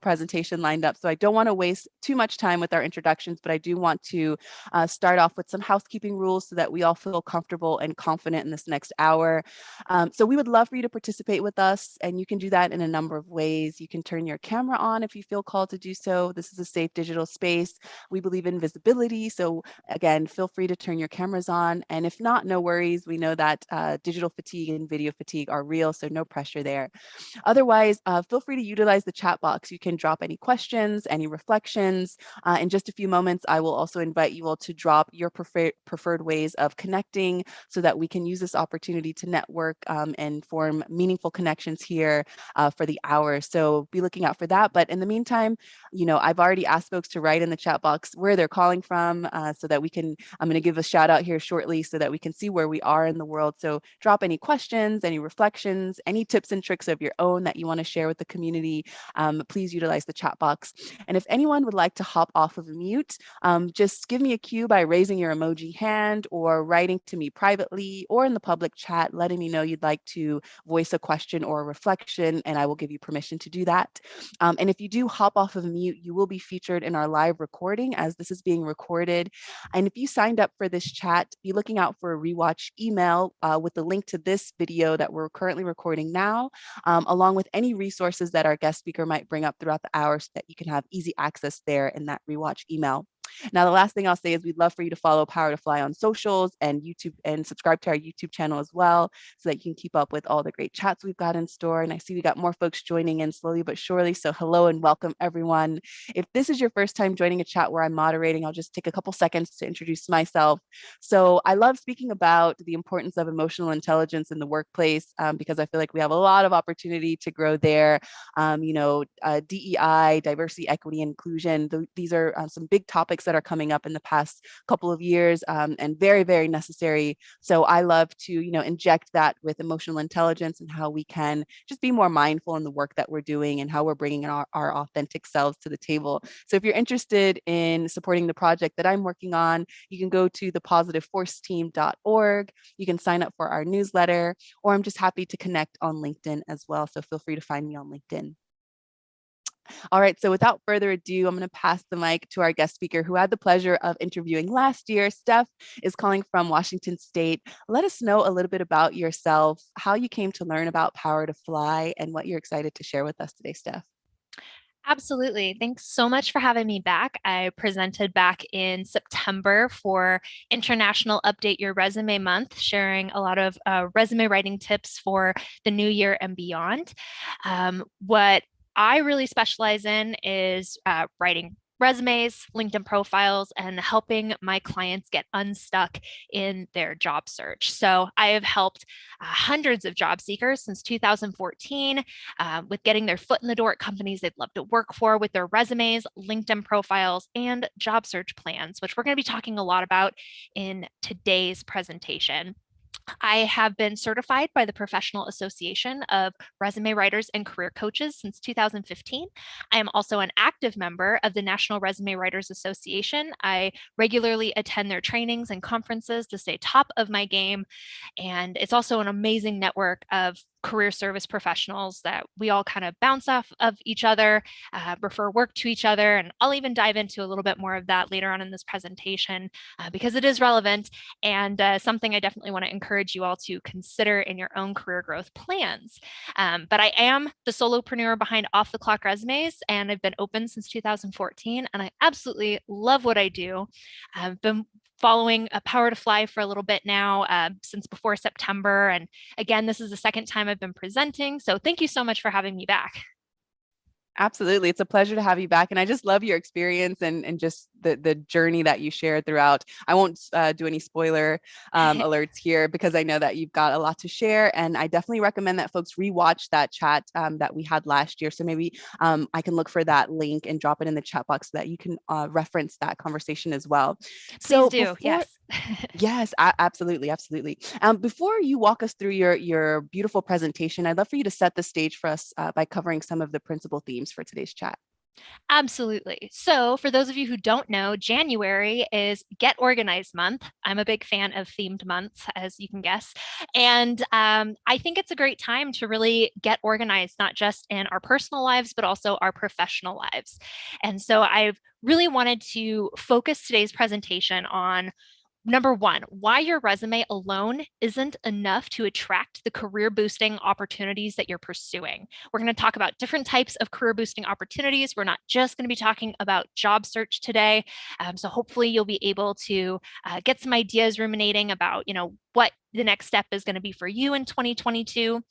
presentation lined up, so I don't want to waste too much time with our introductions, but I do want to start off with some housekeeping rules so that we all feel comfortable and confident in this next hour. So we would love for you to participate with us, and you can do that in a number of ways. You can turn your camera on if you feel called to do so. This is a safe digital space. We believe in visibility, so again, feel free to turn your cameras on, and if not, no worries. We know that digital fatigue and video fatigue are real, so no pressure there. Otherwise, feel free to utilize the chat box. You can drop any questions, any reflections. In just a few moments, I will also invite you all to drop your preferred ways of connecting so that we can use this opportunity to network and form meaningful connections here for the hour. So be looking out for that. But in the meantime, I've already asked folks to write in the chat box where they're calling from so that we can, I'm going to give a shout out here shortly so that we can see where we are in the world. So drop any questions, any reflections, any tips and tricks of your own that you want to share with the community. Please utilize the chat box. And if anyone would like to hop off of mute, just give me a cue by raising your emoji hand or writing to me privately or in the public chat, letting me know you'd like to voice a question or a reflection, and I will give you permission to do that. And if you do hop off of mute, you will be featured in our live recording as this is being recorded. And if you signed up for this chat, be looking out for a rewatch email with the link to this video that we're currently recording now, along with any resources that our guest speaker might bring up throughout the hour so that you can have easy access there in that rewatch email. Now, the last thing I'll say is we'd love for you to follow Power to Fly on socials and YouTube and subscribe to our YouTube channel as well so that you can keep up with all the great chats we've got in store. And I see we got more folks joining in slowly but surely. So hello and welcome everyone. If this is your first time joining a chat where I'm moderating, I'll just take a couple seconds to introduce myself. So I love speaking about the importance of emotional intelligence in the workplace because I feel like we have a lot of opportunity to grow there. DEI, diversity, equity, and inclusion. These are some big topics that are coming up in the past couple of years and very, very necessary. So I love to, inject that with emotional intelligence and how we can just be more mindful in the work that we're doing and how we're bringing our authentic selves to the table. So if you're interested in supporting the project that I'm working on, you can go to thepositiveforceteam.org. You can sign up for our newsletter, or I'm just happy to connect on LinkedIn as well. So feel free to find me on LinkedIn. All right, so without further ado, I'm going to pass the mic to our guest speaker who had the pleasure of interviewing last year. Steph is calling from Washington State. Let us know a little bit about yourself, how you came to learn about Power to Fly, and what you're excited to share with us today, Steph. Absolutely. Thanks so much for having me back. I presented back in September for International Update Your Resume Month, sharing a lot of resume writing tips for the new year and beyond. What I really specialize in is writing resumes, LinkedIn profiles, and helping my clients get unstuck in their job search. So I have helped hundreds of job seekers since 2014 with getting their foot in the door at companies they'd love to work for with their resumes, LinkedIn profiles, and job search plans, which we're going to be talking a lot about in today's presentation. I have been certified by the Professional Association of Resume Writers and Career Coaches since 2015. I am also an active member of the National Resume Writers Association. I regularly attend their trainings and conferences to stay top of my game. And it's also an amazing network of career service professionals that we all kind of bounce off of each other, refer work to each other. And I'll even dive into a little bit more of that later on in this presentation because it is relevant and something I definitely want to encourage you all to consider in your own career growth plans. But I am the solopreneur behind Off the Clock Resumes, and I've been open since 2014, and I absolutely love what I do. I've been following a Power to Fly for a little bit now, since before September. And again, this is the second time I've been presenting. So thank you so much for having me back. Absolutely. It's a pleasure to have you back. And I just love your experience and just the journey that you shared throughout. I won't do any spoiler alerts here because I know that you've got a lot to share. And I definitely recommend that folks rewatch that chat that we had last year. So maybe I can look for that link and drop it in the chat box so that you can reference that conversation as well. Please do. Yes. Yes, absolutely. Absolutely. Before you walk us through your beautiful presentation, I'd love for you to set the stage for us by covering some of the principal themes for today's chat. Absolutely. So, for those of you who don't know, January is Get Organized Month. I'm a big fan of themed months, as you can guess. And I think it's a great time to really get organized, not just in our personal lives, but also our professional lives. And so, I've really wanted to focus today's presentation on number one, why your resume alone isn't enough to attract the career boosting opportunities that you're pursuing. We're going to talk about different types of career boosting opportunities. We're not just going to be talking about job search today. So hopefully you'll be able to get some ideas ruminating about, what the next step is going to be for you in 2022.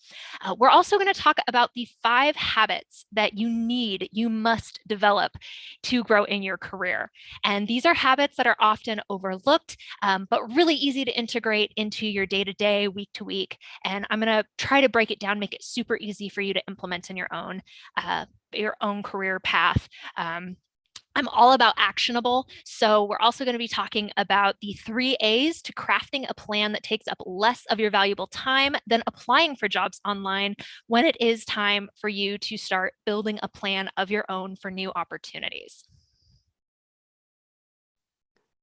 We're also going to talk about the 5 habits that you must develop to grow in your career. And these are habits that are often overlooked, but really easy to integrate into your day to day, week to week. And I'm going to try to break it down, make it super easy for you to implement in your own career path. I'm all about actionable. So we're also going to be talking about the 3 A's to crafting a plan that takes up less of your valuable time than applying for jobs online when it is time for you to start building a plan of your own for new opportunities.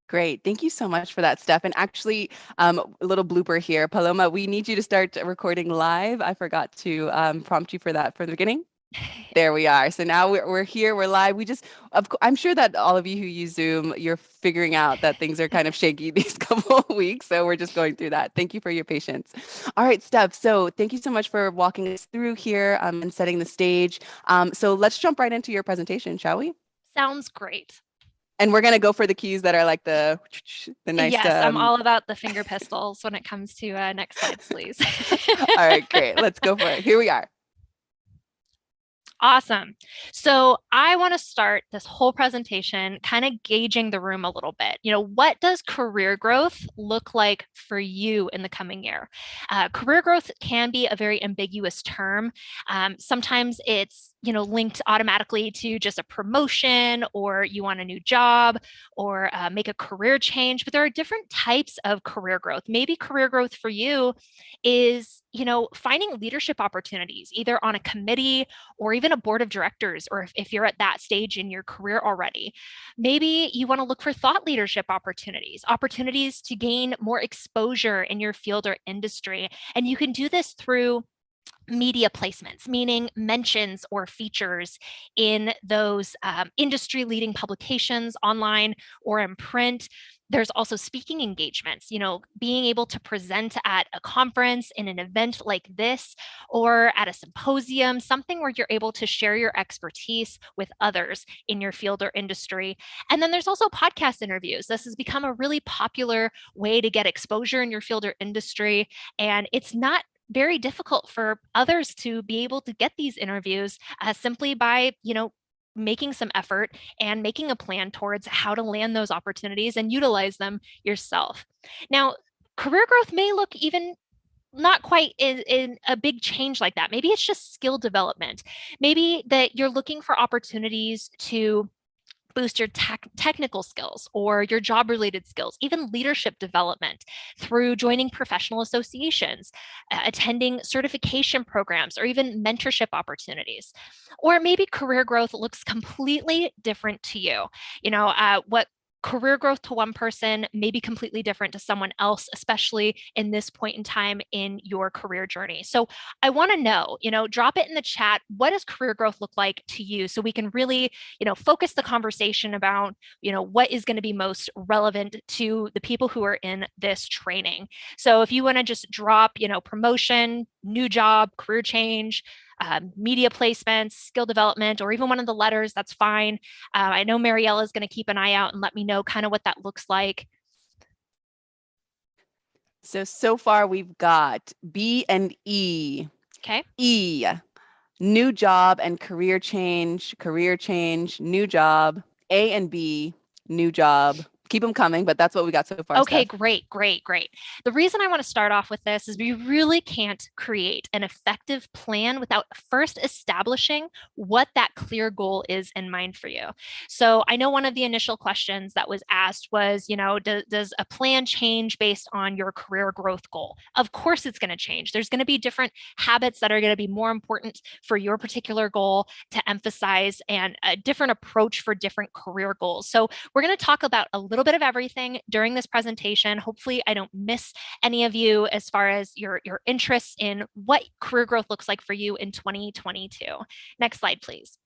Great. Thank you so much for that, Steph. And actually, a little blooper here. Paloma, we need you to start recording live. I forgot to prompt you for that from the beginning. There we are. So now we're here, we're live. I'm sure that all of you who use Zoom, you're figuring out that things are kind of shaky these couple of weeks. So we're just going through that. Thank you for your patience. All right, Steph. So thank you so much for walking us through here and setting the stage. So let's jump right into your presentation, shall we? Sounds great. And we're going to go for the keys that are like the nice. Yes, I'm all about the finger pistols when it comes to next slides, please. All right, great. Let's go for it. Here we are. Awesome. So I want to start this whole presentation kind of gauging the room a little bit. What does career growth look like for you in the coming year? Career growth can be a very ambiguous term. Sometimes it's linked automatically to just a promotion, or you want a new job, or make a career change. But there are different types of career growth. Maybe career growth for you is finding leadership opportunities, either on a committee or even a board of directors, or if you're at that stage in your career already. Maybe you want to look for thought leadership opportunities to gain more exposure in your field or industry. And you can do this through media placements, meaning mentions or features in those industry leading publications online or in print. There's also speaking engagements, being able to present at a conference, in an event like this, or at a symposium, something where you're able to share your expertise with others in your field or industry. And then there's also podcast interviews. This has become a really popular way to get exposure in your field or industry. And it's not very difficult for others to be able to get these interviews simply by, making some effort and making a plan towards how to land those opportunities and utilize them yourself. Now, career growth may look even not quite in a big change like that. Maybe it's just skill development. Maybe that you're looking for opportunities to boost your technical skills or your job related skills, even leadership development through joining professional associations, attending certification programs, or even mentorship opportunities. Or maybe career growth looks completely different to you. What career growth to one person may be completely different to someone else, especially in this point in time in your career journey. So I want to know, drop it in the chat. What does career growth look like to you? So we can really, focus the conversation about, what is going to be most relevant to the people who are in this training. So if you want to just drop, promotion, new job, career change, media placements, skill development, or even one of the letters, that's fine. I know Mariella is going to keep an eye out and let me know kind of what that looks like. So far we've got B and E. Okay. E, new job and career change, new job. A and B, new job, keep them coming, but that's what we got so far, Okay, Steph. great. The reason I want to start off with this is we really can't create an effective plan without first establishing what that clear goal is in mind for you. So I know one of the initial questions that was asked was, does a plan change based on your career growth goal? Of course, it's going to change. There's going to be different habits that are going to be more important for your particular goal to emphasize, and a different approach for different career goals. So we're going to talk about a little bit of everything during this presentation. Hopefully I don't miss any of you as far as your interests in what career growth looks like for you in 2022. Next slide, please.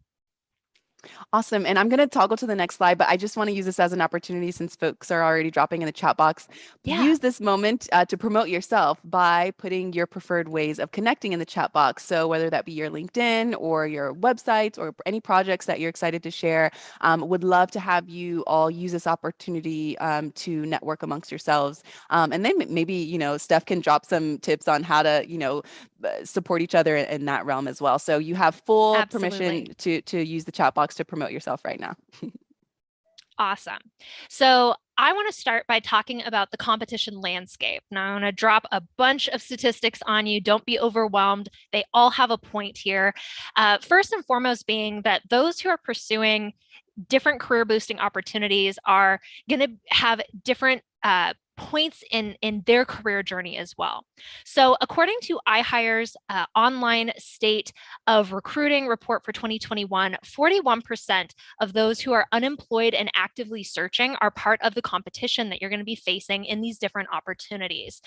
Awesome. And I'm going to toggle to the next slide, but I just want to use this as an opportunity, since folks are already dropping in the chat box. Yeah. Use this moment to promote yourself by putting your preferred ways of connecting in the chat box. So whether that be your LinkedIn or your websites or any projects that you're excited to share, would love to have you all use this opportunity to network amongst yourselves. And then maybe, Steph can drop some tips on how to, support each other in that realm as well. So you have full Absolutely. permission to use the chat box to promote yourself right now. Awesome. So I want to start by talking about the competition landscape. Now, I'm going to drop a bunch of statistics on you. Don't be overwhelmed. They all have a point here. First and foremost being that those who are pursuing different career boosting opportunities are going to have different points in their career journey as well. So according to iHire's online state of recruiting report for 2021, 41% of those who are unemployed and actively searching are part of the competition that you're going to be facing in these different opportunities.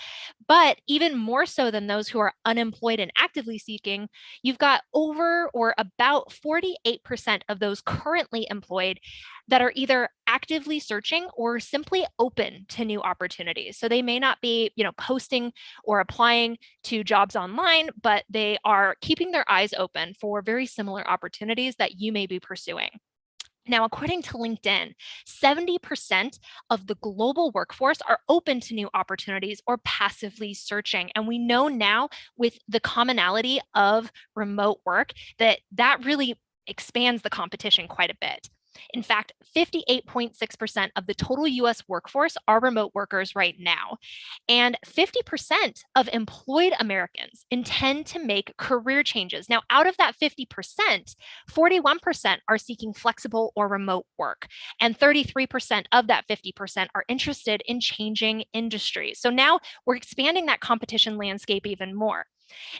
But even more so than those who are unemployed and actively seeking, you've got over or about 48% of those currently employed that are either actively searching or simply open to new opportunities. So they may not be, posting or applying to jobs online, but they are keeping their eyes open for very similar opportunities that you may be pursuing. Now, according to LinkedIn, 70% of the global workforce are open to new opportunities or passively searching. And we know now with the commonality of remote work that really expands the competition quite a bit. In fact, 58.6% of the total US workforce are remote workers right now. And 50% of employed Americans intend to make career changes. Now, out of that 50%, 41% are seeking flexible or remote work. And 33% of that 50% are interested in changing industries. So now we're expanding that competition landscape even more.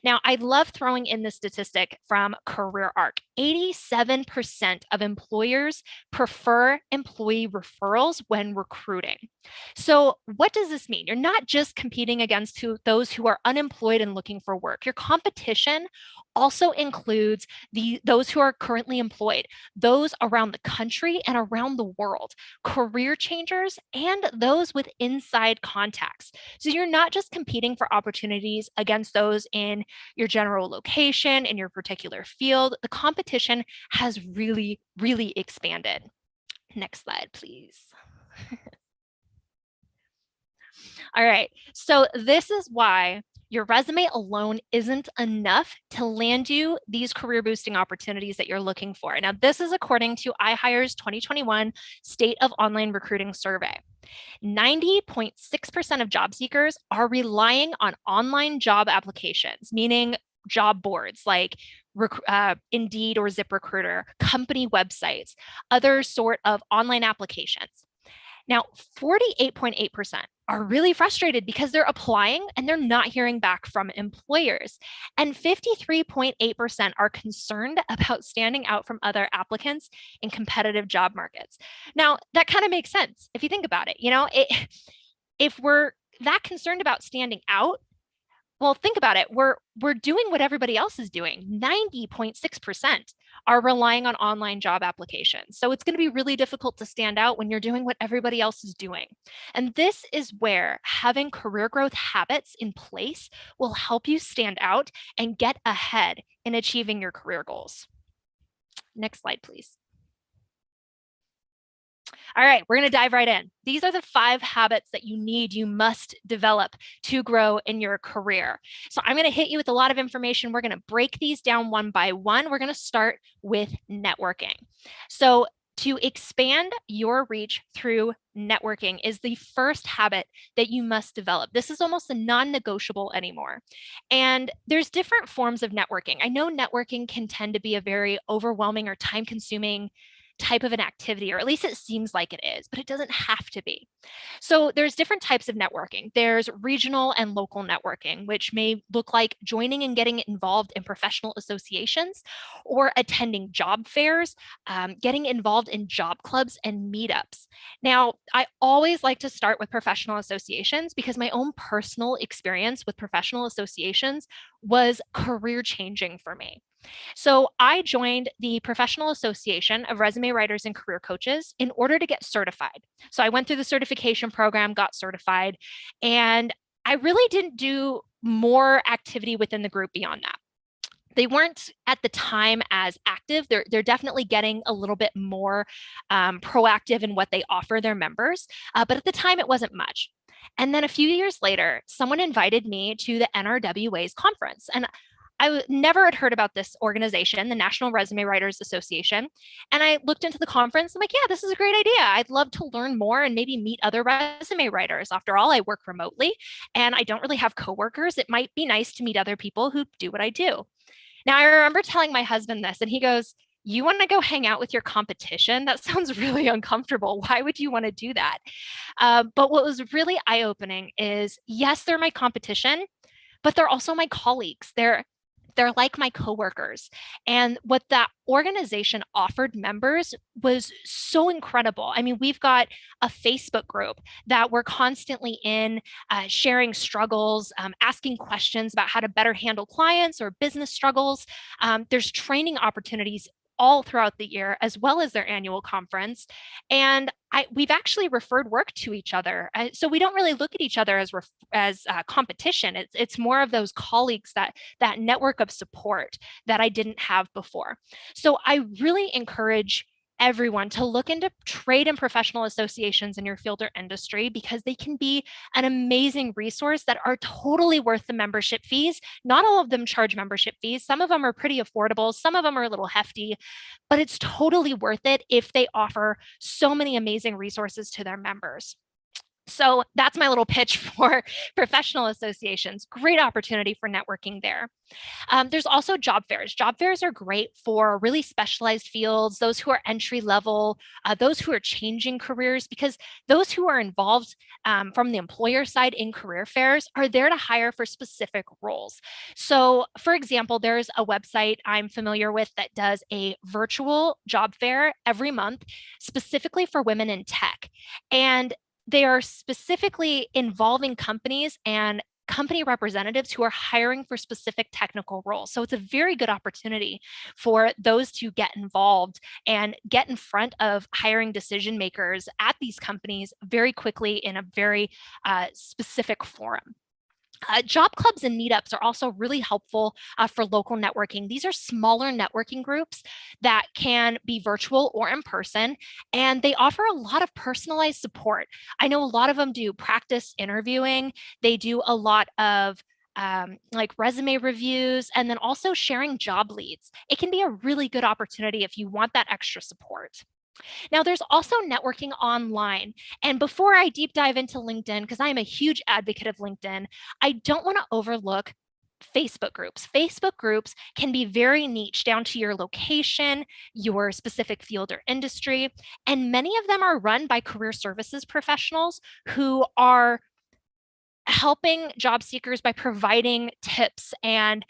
Now, I love throwing in the statistic from CareerArc. 87% of employers prefer employee referrals when recruiting. So what does this mean? You're not just competing against those who are unemployed and looking for work. Your competition also includes those who are currently employed, those around the country and around the world, career changers, and those with inside contacts. So you're not just competing for opportunities against those in your general location, in your particular field. The competition has really, really expanded. Next slide, please. All right, so this is why your resume alone isn't enough to land you these career boosting opportunities that you're looking for. Now, this is according to iHire's 2021 State of Online Recruiting Survey. 90.6% of job seekers are relying on online job applications, meaning job boards like Indeed or ZipRecruiter, company websites, other sort of online applications. Now, 48.8% are really frustrated because they're applying and they're not hearing back from employers. And 53.8% are concerned about standing out from other applicants in competitive job markets. Now, that kind of makes sense if you think about it. If we're that concerned about standing out, well, think about it. We're doing what everybody else is doing. 90.6% are relying on online job applications. So it's going to be really difficult to stand out when you're doing what everybody else is doing. And this is where having career growth habits in place will help you stand out and get ahead in achieving your career goals. Next slide, please. All right, we're going to dive right in. These are the 5 habits that you must develop to grow in your career. So I'm going to hit you with a lot of information. We're going to break these down one by one. We're going to start with networking. So to expand your reach through networking is the first habit that you must develop. This is almost a non-negotiable anymore. And there's different forms of networking. I know networking can tend to be a very overwhelming or time-consuming type of an activity, or at least it seems like it is, but it doesn't have to be. So there's different types of networking. There's regional and local networking, which may look like joining and getting involved in professional associations or attending job fairs, getting involved in job clubs and meetups. Now, I always like to start with professional associations because my own personal experience with professional associations was career changing for me. So I joined the Professional Association of Resume Writers and Career Coaches in order to get certified. So I went through the certification program, got certified, and I really didn't do more activity within the group beyond that. They weren't at the time as active. They're definitely getting a little bit more proactive in what they offer their members, but at the time it wasn't much. And then a few years later, someone invited me to the NRWA's conference. And I never had heard about this organization, the National Resume Writers Association. And I looked into the conference. I'm like, yeah, this is a great idea. I'd love to learn more and maybe meet other resume writers. After all, I work remotely and I don't really have coworkers. It might be nice to meet other people who do what I do. Now, I remember telling my husband this, and he goes, "You want to go hang out with your competition? That sounds really uncomfortable. Why would you want to do that?" But what was really eye-opening is, yes, they're my competition, but they're also my colleagues. They're like my coworkers. And what that organization offered members was so incredible. I mean, we've got a Facebook group that we're constantly in, sharing struggles, asking questions about how to better handle clients or business struggles. There's training opportunities all throughout the year, as well as their annual conference. And we've actually referred work to each other. So we don't really look at each other as competition. It's more of those colleagues, that network of support that I didn't have before. So I really encourage everyone to look into trade and professional associations in your field or industry because they can be an amazing resource that are totally worth the membership fees. Not all of them charge membership fees. Some of them are pretty affordable. Some of them are a little hefty, but it's totally worth it if they offer so many amazing resources to their members. So that's my little pitch for professional associations. Great opportunity for networking there. There's also job fairs. Job fairs are great for really specialized fields, those who are entry level, those who are changing careers, because those who are involved from the employer side in career fairs are there to hire for specific roles. So, for example, there's a website I'm familiar with that does a virtual job fair every month, specifically for women in tech. And they are specifically involving companies and company representatives who are hiring for specific technical roles. So it's a very good opportunity for those to get involved and get in front of hiring decision makers at these companies very quickly in a very specific forum. Job clubs and meetups are also really helpful for local networking. These are smaller networking groups that can be virtual or in person, and they offer a lot of personalized support. I know a lot of them do practice interviewing. They do a lot of like resume reviews, and then also sharing job leads. It can be a really good opportunity if you want that extra support. Now, there's also networking online. And before I deep dive into LinkedIn, because I am a huge advocate of LinkedIn, I don't want to overlook Facebook groups. Facebook groups can be very niche down to your location, your specific field or industry. And many of them are run by career services professionals who are helping job seekers by providing tips and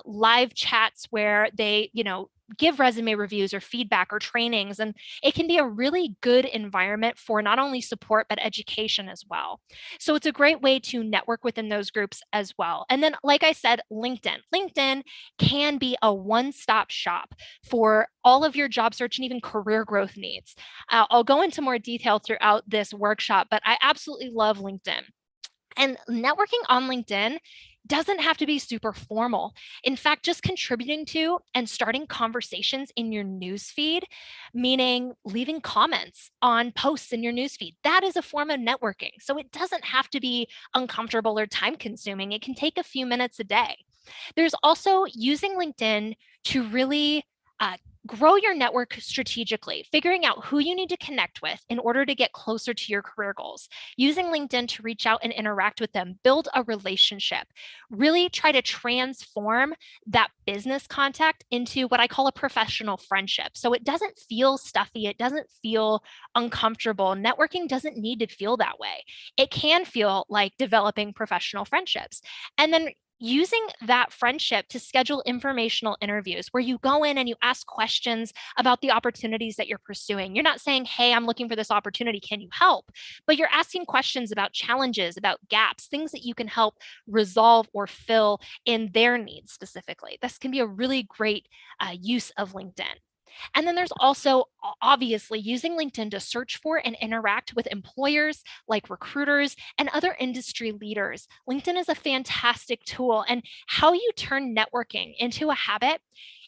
live chats where they, give resume reviews or feedback or trainings. And it can be a really good environment for not only support, but education as well. So it's a great way to network within those groups as well. And then, like I said, LinkedIn. LinkedIn can be a one-stop shop for all of your job search and even career growth needs. I'll go into more detail throughout this workshop, but I absolutely love LinkedIn. And networking on LinkedIn doesn't have to be super formal. In fact, just contributing to and starting conversations in your newsfeed, meaning leaving comments on posts in your newsfeed, that is a form of networking. So it doesn't have to be uncomfortable or time consuming. It can take a few minutes a day. There's also using LinkedIn to really Grow your network strategically, figuring out who you need to connect with in order to get closer to your career goals. Using LinkedIn to reach out and interact with them, build a relationship. Really try to transform that business contact into what I call a professional friendship. So it doesn't feel stuffy, it doesn't feel uncomfortable. Networking doesn't need to feel that way. It can feel like developing professional friendships. And then using that friendship to schedule informational interviews where you go in and you ask questions about the opportunities that you're pursuing. You're not saying, hey, I'm looking for this opportunity, can you help? But you're asking questions about challenges, about gaps, things that you can help resolve or fill in their needs specifically. This can be a really great use of LinkedIn. And then there's also obviously using LinkedIn to search for and interact with employers like recruiters and other industry leaders. LinkedIn is a fantastic tool. And how you turn networking into a habit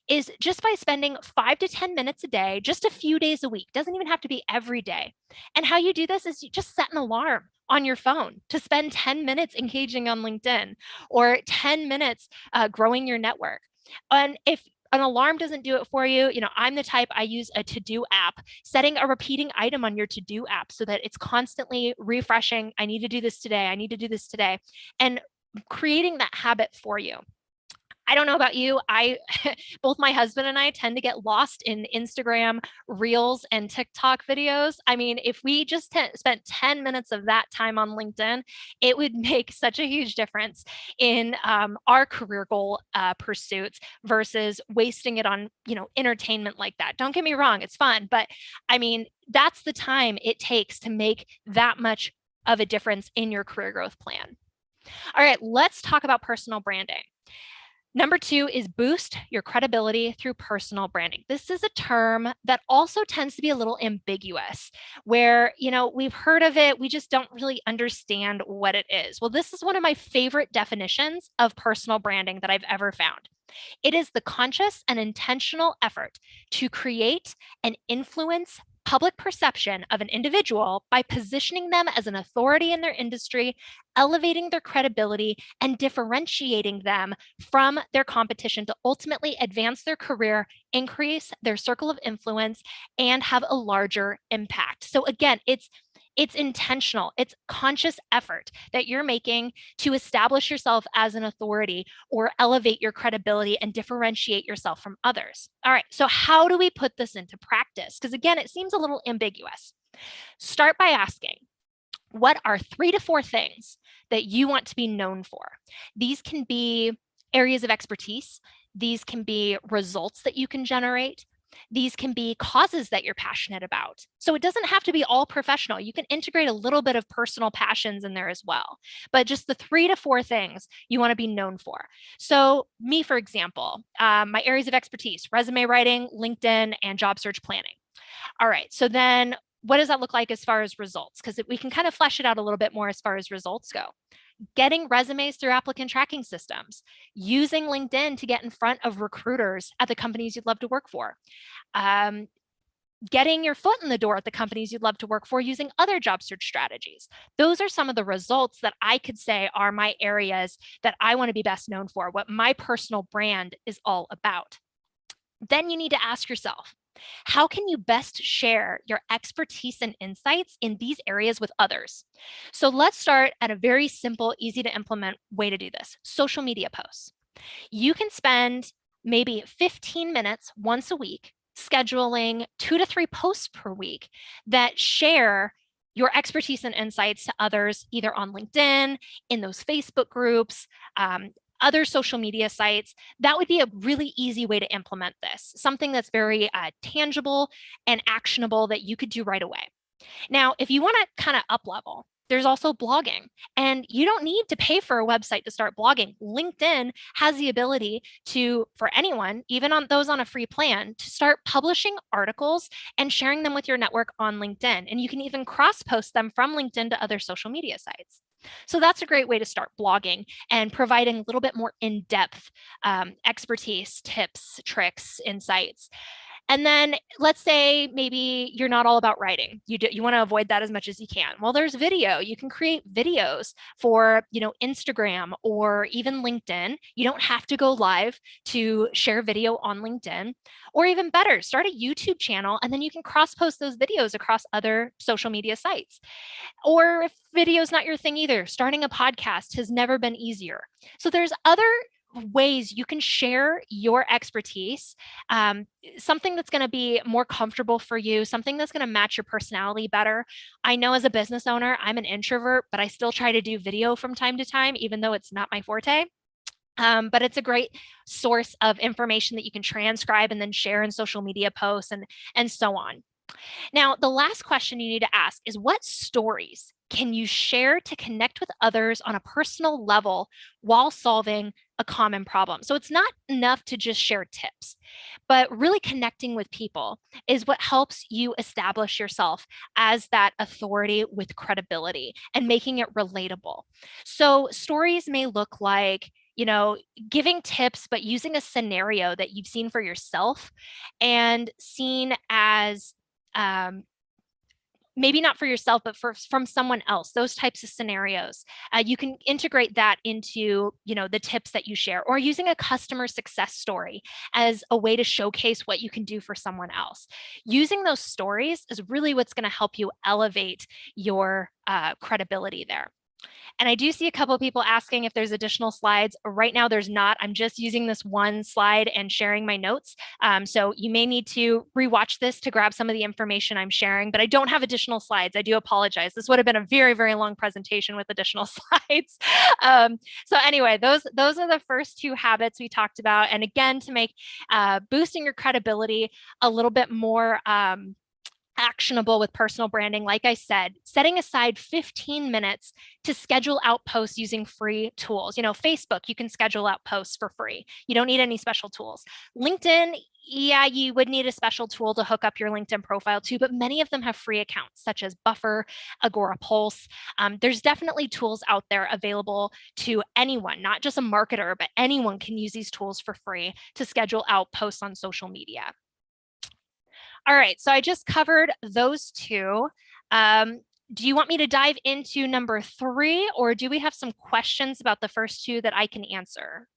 is just by spending 5 to 10 minutes a day, just a few days a week. Doesn't even have to be every day. And how you do this is you just set an alarm on your phone to spend 10 minutes engaging on LinkedIn or 10 minutes growing your network. And if an alarm doesn't do it for you, I'm the type, I use a to-do app, setting a repeating item on your to-do app so that it's constantly refreshing. I need to do this today. I need to do this today. And creating that habit for you. I don't know about you. Both my husband and I tend to get lost in Instagram reels and TikTok videos. I mean, if we just spent 10 minutes of that time on LinkedIn, it would make such a huge difference in our career goal pursuits versus wasting it on, entertainment like that. Don't get me wrong, it's fun, but I mean, that's the time it takes to make that much of a difference in your career growth plan. All right, let's talk about personal branding. Number 2 is boost your credibility through personal branding. This is a term that also tends to be a little ambiguous, where, we've heard of it, we just don't really understand what it is. Well, this is one of my favorite definitions of personal branding that I've ever found. It is the conscious and intentional effort to create and influence public perception of an individual by positioning them as an authority in their industry, elevating their credibility, and differentiating them from their competition to ultimately advance their career, increase their circle of influence, and have a larger impact. So again, it's intentional, it's conscious effort that you're making to establish yourself as an authority or elevate your credibility and differentiate yourself from others. All right, so how do we put this into practice? Because again, it seems a little ambiguous. Start by asking, what are 3 to 4 things that you want to be known for? These can be areas of expertise. These can be results that you can generate. These can be causes that you're passionate about. So it doesn't have to be all professional. You can integrate a little bit of personal passions in there as well. But just the 3 to 4 things you want to be known for. So me, for example, my areas of expertise, resume writing, LinkedIn, and job search planning. All right, so then what does that look like as far as results? Because we can kind of flesh it out a little bit more as far as results go. Getting resumes through applicant tracking systems, using LinkedIn to get in front of recruiters at the companies you'd love to work for, getting your foot in the door at the companies you'd love to work for using other job search strategies. Those are some of the results that I could say are my areas that I want to be best known for, what my personal brand is all about. Then you need to ask yourself, how can you best share your expertise and insights in these areas with others? So let's start at a very simple, easy to implement way to do this: social media posts. You can spend maybe 15 minutes once a week scheduling 2 to 3 posts per week that share your expertise and insights to others, either on LinkedIn, in those Facebook groups, other social media sites. That would be a really easy way to implement this, something that's very tangible and actionable that you could do right away. Now, if you want to kind of up level, there's also blogging, and you don't need to pay for a website to start blogging. LinkedIn has the ability to, for anyone, even on those on a free plan, to start publishing articles and sharing them with your network on LinkedIn. And you can even cross-post them from LinkedIn to other social media sites. So that's a great way to start blogging and providing a little bit more in-depth expertise, tips, tricks, insights. And then let's say maybe you're not all about writing. You want to avoid that as much as you can. Well, there's video. You can create videos for, Instagram or even LinkedIn. You don't have to go live to share video on LinkedIn. Or even better, start a YouTube channel and then you can cross post those videos across other social media sites. Or if video is not your thing either, starting a podcast has never been easier. So there's other ways you can share your expertise, something that's going to be more comfortable for you, something that's going to match your personality better. I know as a business owner, I'm an introvert, but I still try to do video from time to time, even though it's not my forte. But it's a great source of information that you can transcribe and then share in social media posts and so on. Now, the last question you need to ask is, what stories can you share to connect with others on a personal level while solving a common problem? So it's not enough to just share tips, but really connecting with people is what helps you establish yourself as that authority with credibility and making it relatable. So stories may look like, giving tips, but using a scenario that you've seen for yourself and seen as maybe not for yourself, but from someone else, those types of scenarios. You can integrate that into, the tips that you share, or using a customer success story as a way to showcase what you can do for someone else. Using those stories is really what's going to help you elevate your credibility there. And I do see a couple of people asking if there's additional slides. Right now, there's not. I'm just using this one slide and sharing my notes. So you may need to rewatch this to grab some of the information I'm sharing, but I don't have additional slides. I do apologize. This would have been a very, very long presentation with additional slides. So anyway, those are the first two habits we talked about. And again, to make boosting your credibility a little bit more actionable with personal branding, like I said, setting aside 15 minutes to schedule out posts using free tools. Facebook, you can schedule out posts for free. You don't need any special tools. LinkedIn, yeah, you would need a special tool to hook up your LinkedIn profile to, but many of them have free accounts such as Buffer, Agora Pulse. There's definitely tools out there available to anyone, not just a marketer, but anyone can use these tools for free to schedule out posts on social media. All right, so I just covered those two. Do you want me to dive into number 3, or do we have some questions about the first two that I can answer?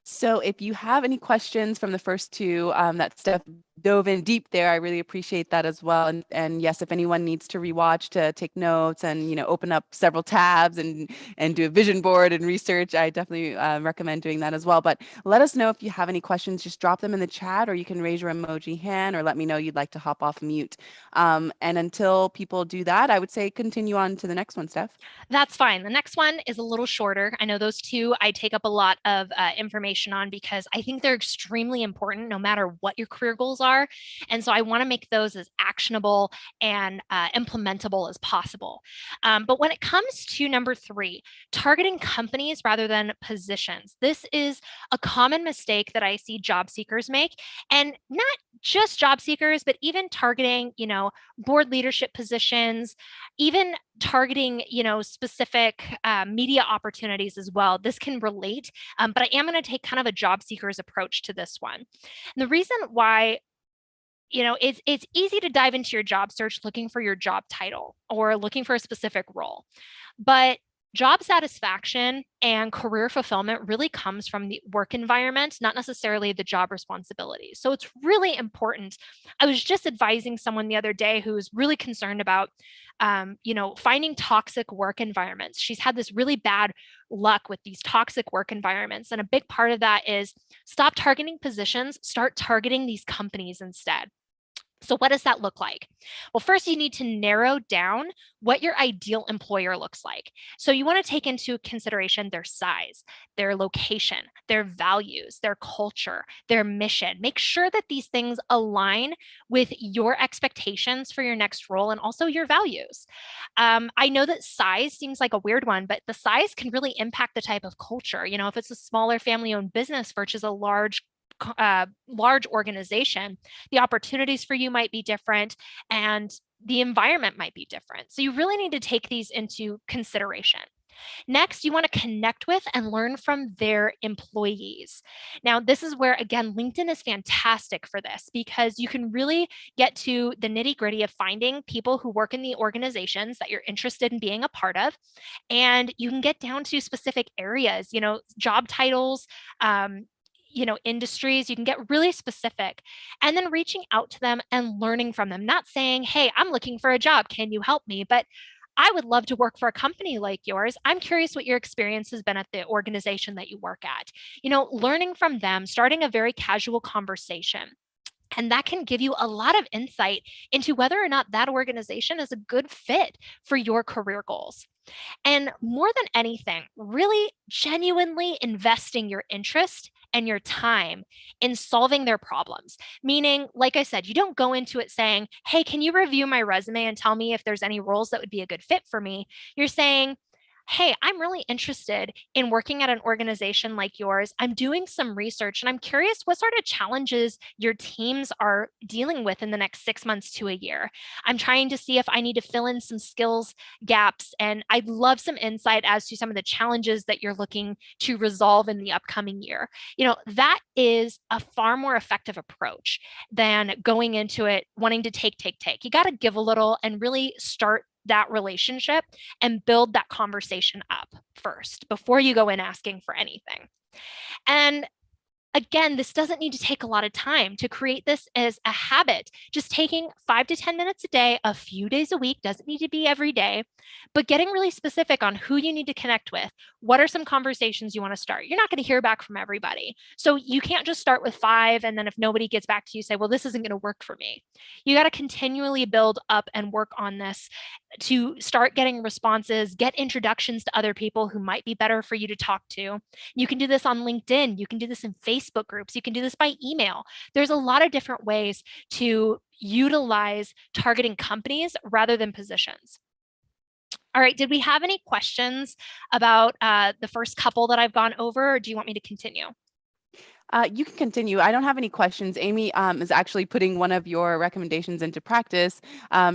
So if you have any questions from the first two, that Steph dove in deep there, I really appreciate that as well. And yes, if anyone needs to rewatch to take notes and open up several tabs and do a vision board and research, I definitely recommend doing that as well. But let us know if you have any questions. Just drop them in the chat, or you can raise your emoji hand, or let me know you'd like to hop off mute. And until people do that, I would say continue on to the next one, Steph. That's fine. The next one is a little shorter. I know those two I take up a lot of information on because I think they're extremely important no matter what your career goals are. And so I want to make those as actionable and implementable as possible. But when it comes to number 3, targeting companies rather than positions, this is a common mistake that I see job seekers make. And not just job seekers, but even targeting, board leadership positions, even targeting, specific media opportunities as well. This can relate, but I am going to take kind of a job seeker's approach to this one. And the reason why it's easy to dive into your job search looking for your job title or looking for a specific role. But job satisfaction and career fulfillment really comes from the work environment, not necessarily the job responsibilities. So it's really important. I was just advising someone the other day who was really concerned about, finding toxic work environments. She's had this really bad luck with these toxic work environments. And a big part of that is stop targeting positions, start targeting these companies instead. So what does that look like? Well, first you need to narrow down what your ideal employer looks like. So you want to take into consideration their size, their location, their values, their culture, their mission. Make sure that these things align with your expectations for your next role and also your values. I know that size seems like a weird one, but the size can really impact the type of culture. If it's a smaller family-owned business versus a large organization, the opportunities for you might be different and the environment might be different. So you really need to take these into consideration. Next, you want to connect with and learn from their employees. Now, this is where, again, LinkedIn is fantastic for this because you can really get to the nitty gritty of finding people who work in the organizations that you're interested in being a part of. And you can get down to specific areas, job titles, industries. You can get really specific and then reaching out to them and learning from them, not saying, hey, I'm looking for a job, can you help me? But I would love to work for a company like yours. I'm curious what your experience has been at the organization that you work at. Learning from them, starting a very casual conversation. And that can give you a lot of insight into whether or not that organization is a good fit for your career goals. And more than anything, really genuinely investing your interest and your time in solving their problems. Meaning, like I said, you don't go into it saying, hey, can you review my resume and tell me if there's any roles that would be a good fit for me? You're saying, hey, I'm really interested in working at an organization like yours. I'm doing some research and I'm curious what sort of challenges your teams are dealing with in the next 6 months to a year. I'm trying to see if I need to fill in some skills gaps. And I'd love some insight as to some of the challenges that you're looking to resolve in the upcoming year. That is a far more effective approach than going into it wanting to take. You got to give a little and really start that relationship and build that conversation up first before you go in asking for anything. And again, this doesn't need to take a lot of time to create this as a habit. Just taking 5 to 10 minutes a day, a few days a week, doesn't need to be every day, but getting really specific on who you need to connect with. What are some conversations you want to start? You're not going to hear back from everybody. So you can't just start with 5. And then if nobody gets back to you, say, well, this isn't going to work for me. You got to continually build up and work on this to start getting responses, get introductions to other people who might be better for you to talk to. You can do this on LinkedIn. You can do this in Facebook groups. You can do this by email. There's a lot of different ways to utilize targeting companies rather than positions. All right, did we have any questions about the first couple that I've gone over, or do you want me to continue? You can continue. I don't have any questions. Amy is actually putting one of your recommendations into practice.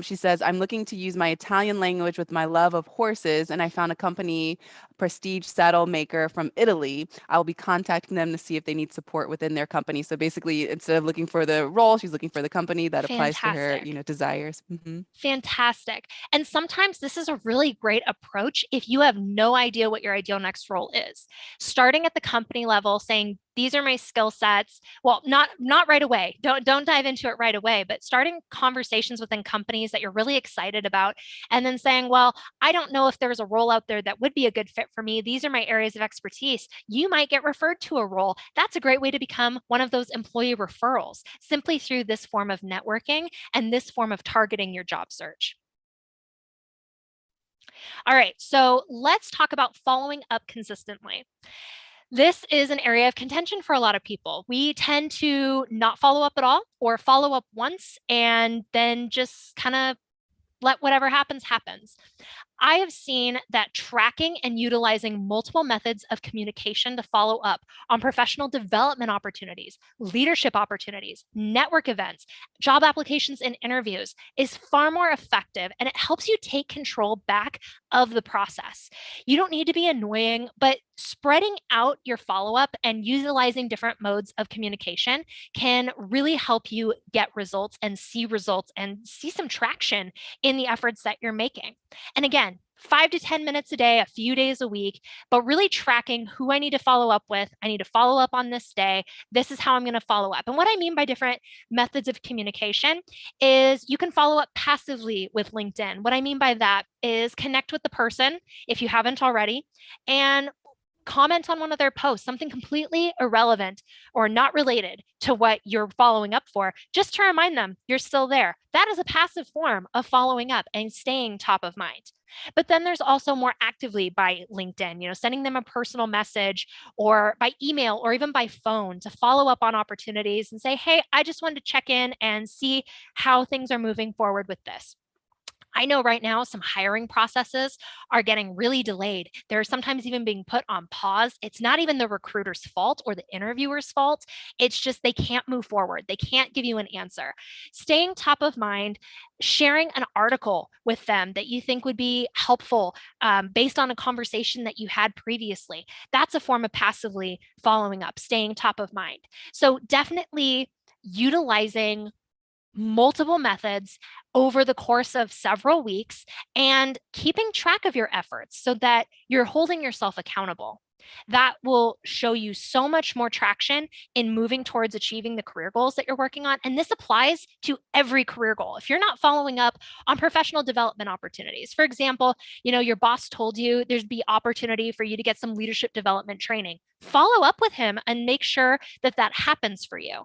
She says, I'm looking to use my Italian language with my love of horses, and I found a company, Prestige Saddle Maker from Italy. I'll be contacting them to see if they need support within their company. So basically, instead of looking for the role, she's looking for the company that applies to her, Fantastic. Desires. Fantastic. And sometimes this is a really great approach if you have no idea what your ideal next role is. Starting at the company level, saying, these are my skill sets. Well, not right away. Don't dive into it right away, but starting conversations within companies that you're really excited about, and then saying, well, I don't know if there's a role out there that would be a good fit for me. These are my areas of expertise. You might get referred to a role. That's a great way to become one of those employee referrals, simply through this form of networking and this form of targeting your job search. All right, so let's talk about following up consistently. This is an area of contention for a lot of people. We tend to not follow up at all or follow up once and then just kind of let whatever happens. I have seen that tracking and utilizing multiple methods of communication to follow up on professional development opportunities, leadership opportunities, network events, job applications, and interviews is far more effective, and it helps you take control back of the process. You don't need to be annoying, but spreading out your follow-up and utilizing different modes of communication can really help you get results and see some traction in the efforts that you're making. And again, 5 to 10 minutes a day, a few days a week, but really tracking who I need to follow up with. I need to follow up on this day. This is how I'm going to follow up. And what I mean by different methods of communication is you can follow up passively with LinkedIn. What I mean by that is connect with the person if you haven't already, and comment on one of their posts, something completely irrelevant or not related to what you're following up for, just to remind them you're still there. That is a passive form of following up and staying top of mind. But then there's also more actively by LinkedIn, sending them a personal message or by email or even by phone to follow up on opportunities and say, hey, I just wanted to check in and see how things are moving forward with this. I know right now some hiring processes are getting really delayed. They're sometimes even being put on pause. It's not even the recruiter's fault or the interviewer's fault. It's just they can't move forward. They can't give you an answer. Staying top of mind, sharing an article with them that you think would be helpful based on a conversation that you had previously. That's a form of passively following up, staying top of mind. So definitely utilizing multiple methods over the course of several weeks and keeping track of your efforts so that you're holding yourself accountable. That will show you so much more traction in moving towards achieving the career goals that you're working on. And this applies to every career goal. If you're not following up on professional development opportunities, for example, your boss told you there'd be opportunity for you to get some leadership development training. Follow up with him and make sure that that happens for you.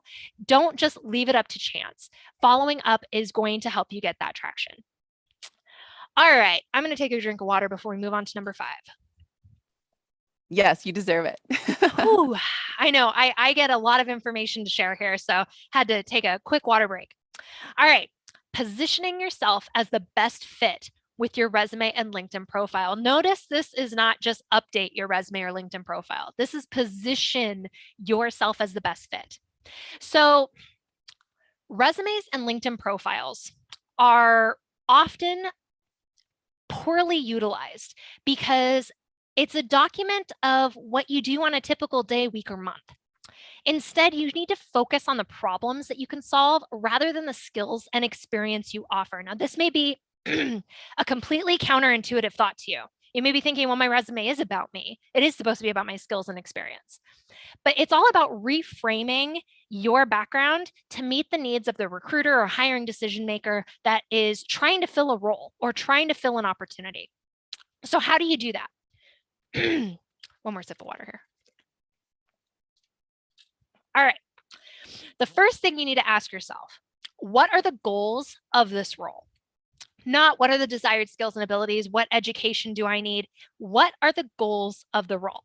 Don't just leave it up to chance. Following up is going to help you get that traction. All right, I'm going to take a drink of water before we move on to number 5. Yes, you deserve it. Ooh, I know. I get a lot of information to share here, so had to take a quick water break. All right, positioning yourself as the best fit with your resume and LinkedIn profile. Notice this is not just update your resume or LinkedIn profile. This is position yourself as the best fit. So resumes and LinkedIn profiles are often poorly utilized because it's a document of what you do on a typical day, week, or month. Instead, you need to focus on the problems that you can solve rather than the skills and experience you offer. Now, this may be a completely counterintuitive thought to you. You may be thinking, well, my resume is about me. It is supposed to be about my skills and experience. But it's all about reframing your background to meet the needs of the recruiter or hiring decision maker that is trying to fill a role or trying to fill an opportunity. So how do you do that? One more sip of water here. All right. The first thing you need to ask yourself, what are the goals of this role? Not what are the desired skills and abilities? What education do I need? What are the goals of the role?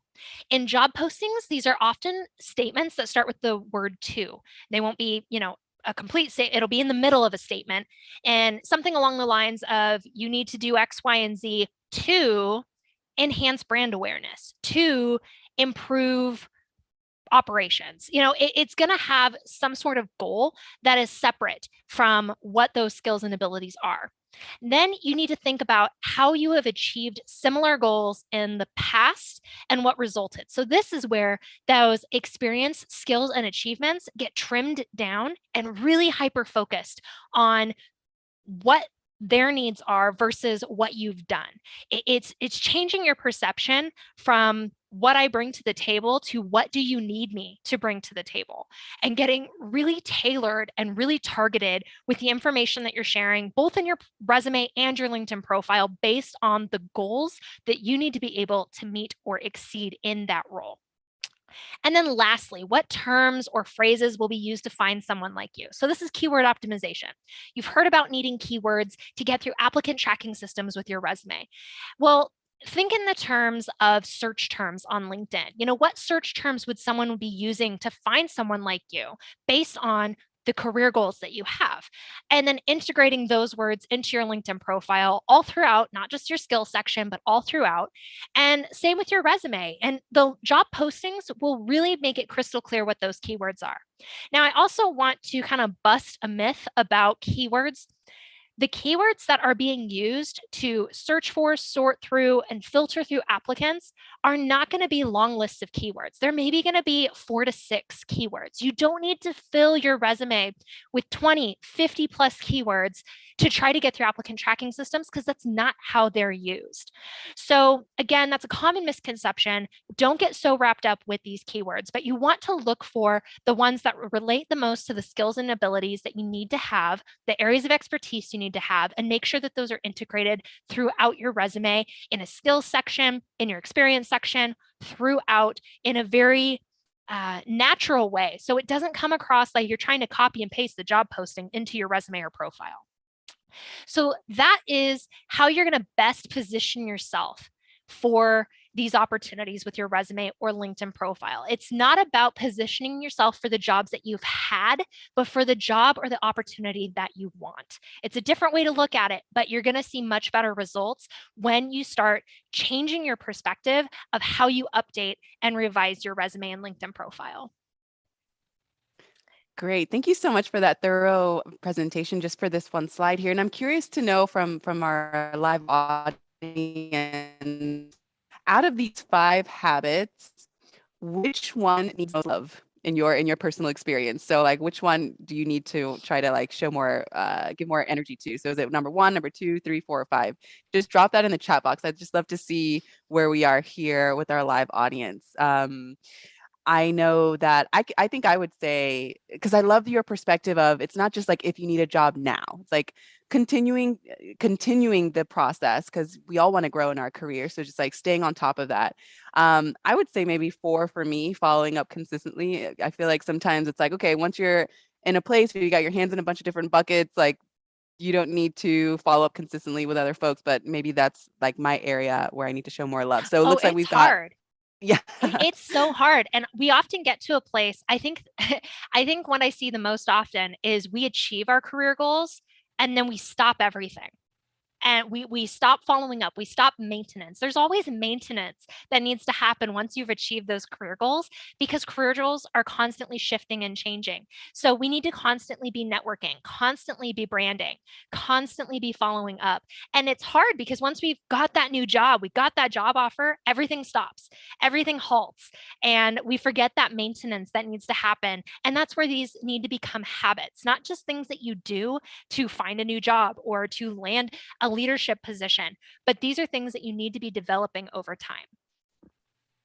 In job postings, these are often statements that start with the word to. They won't be, a complete statement. It'll be in the middle of a statement and something along the lines of you need to do X, Y, and Z to enhance brand awareness, to improve operations. It's going to have some sort of goal that is separate from what those skills and abilities are. Then you need to think about how you have achieved similar goals in the past and what resulted. So this is where those experience, skills, and achievements get trimmed down and really hyper-focused on what their needs are versus what you've done. It's changing your perception from what I bring to the table to what do you need me to bring to the table, and getting really tailored and really targeted with the information that you're sharing, both in your resume and your LinkedIn profile, based on the goals that you need to be able to meet or exceed in that role. And then lastly, what terms or phrases will be used to find someone like you? So this is keyword optimization. You've heard about needing keywords to get through applicant tracking systems with your resume. Well, think in the terms of search terms on LinkedIn. What search terms would someone be using to find someone like you based on the career goals that you have, and then integrating those words into your LinkedIn profile all throughout, not just your skills section, but all throughout. And same with your resume. And the job postings will really make it crystal clear what those keywords are. Now, I also want to kind of bust a myth about keywords. The keywords that are being used to search for, sort through, and filter through applicants are not going to be long lists of keywords. They're maybe going to be 4 to 6 keywords. You don't need to fill your resume with 20, 50 plus keywords to try to get through applicant tracking systems, because that's not how they're used. So again, that's a common misconception. Don't get so wrapped up with these keywords, but you want to look for the ones that relate the most to the skills and abilities that you need to have, the areas of expertise you need to have, and make sure that those are integrated throughout your resume, in a skills section, in your experience section, throughout, in a very natural way. So it doesn't come across like you're trying to copy and paste the job posting into your resume or profile. So that is how you're going to best position yourself for these opportunities with your resume or LinkedIn profile. It's not about positioning yourself for the jobs that you've had, but for the job or the opportunity that you want. It's a different way to look at it, but you're going to see much better results when you start changing your perspective of how you update and revise your resume and LinkedIn profile. Great. Thank you so much for that thorough presentation just for this one slide here. And I'm curious to know from our live audience, out of these 5 habits, which one needs most love in your personal experience? So like which one do you need to try to like show more, give more energy to? So is it number 1, number 2, 3, 4, or 5? Just drop that in the chat box. I'd just love to see where we are here with our live audience. I know that I think I would say, because I love your perspective of it's not just like if you need a job now. It's like continuing the process because we all want to grow in our career. So just like staying on top of that. I would say maybe 4 for me, following up consistently. I feel like sometimes it's like, okay, once you're in a place where you got your hands in a bunch of different buckets, like you don't need to follow up consistently with other folks, but maybe that's like my area where I need to show more love. So it Oh, looks like it's we've got, hard. yeah. It's so hard. And we often get to a place, I think, I think what I see the most often is we achieve our career goals and then we stop everything and we stop following up, we stop maintenance. There's always maintenance that needs to happen once you've achieved those career goals, because career goals are constantly shifting and changing. So we need to constantly be networking, constantly be branding, constantly be following up. And it's hard because once we've got that new job, we got that job offer, everything stops, everything halts, and we forget that maintenance that needs to happen. And that's where these need to become habits, not just things that you do to find a new job or to land a leadership position, but these are things that you need to be developing over time.